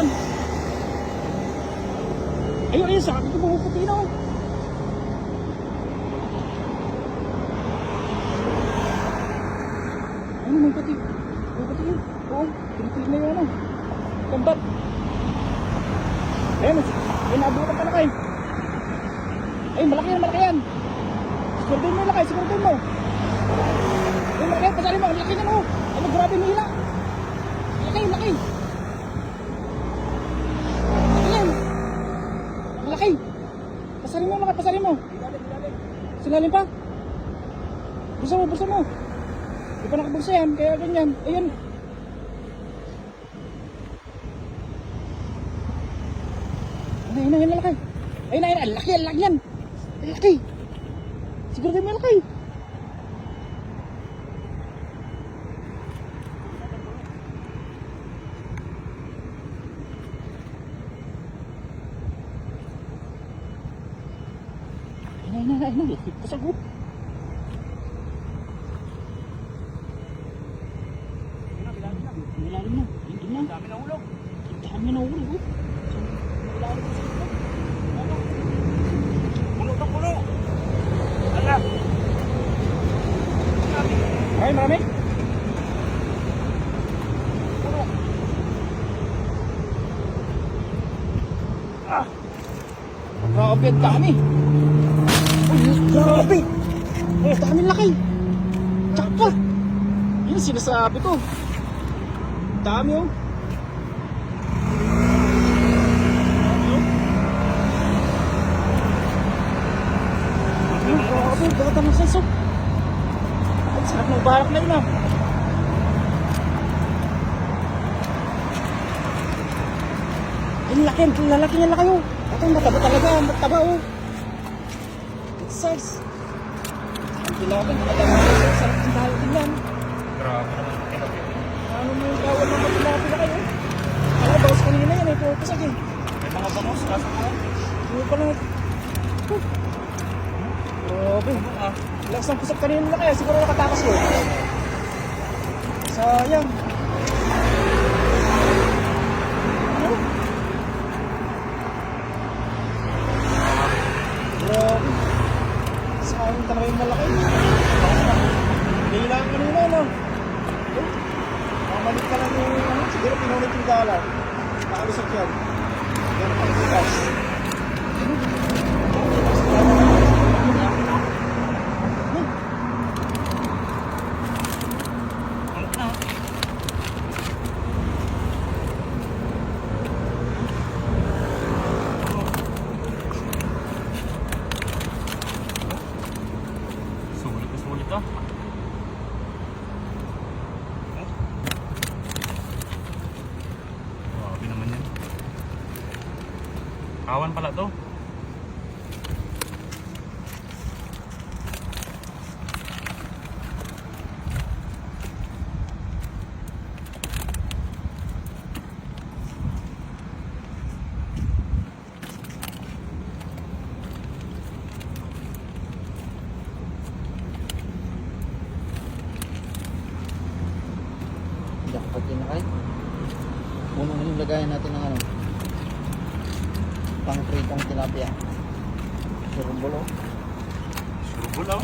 yan. Ayun, ayun, sabi ko pumuputi na, oh. Ano, may puti. May puti yun. Oo, pinitig na yun, ano. Kambat. Ayun, abutan pa na kayo. Ay, malaki yan. Siguraduhin mo lakay, siguraduhin mo. Ay, malaki yan, pasali mo, ang laki yan, oh. Ano, grabe mo hila. Laki. Laki yan. Ang laki. Pasali mo, lakay, pasali mo. Silalim pa. Bursa mo. Di pa nakabulsa yan, kaya ganyan. Ayun. Ayun na, laki. Ayun na, laki yan. Laki. Siguro din mo laki. Ayun na. Pasagod. Nilalim na. Hindi na. Dami na ulog. Oh. Nilalim na sa ulog. Puno. Ala. Marami. Puno. Grabe, ang dami. Grabe. Ang dami laki. Tsaka. Yun ang sinasabi ko. Dami, oh. Grabe, gata ng senso. Ang sarap ng barak na yun, ah. Ang lalaki niya laki, oh. Ito, mataba talaga, oh. Good size. Ang tilaban, mataba. Sarap ng dahil din yan. Grabe naman. Ano mo yung gawin ng matulapi na kayo? Ano, bawas kanina yan, pusag eh. May mga bangos, nasa ko. Ano pala? Grabe. Lakas ng pusag kanina na kaya, siguro nakatakas ko. Sayang. Ano? Grabe. Sayang talaga yung malaki. Kailangan kanina, no? Mamalit ka lang yung, siguro pinunit yung gala. Nakalusot yan. Yan, pagkikas. Sulit to. Grabe naman yan. Kawan pala to. Jackpot yun na kayo. Puno na yung lagayan natin ng ano, pang pritong tilapia. Surumbolo. Surubo lang.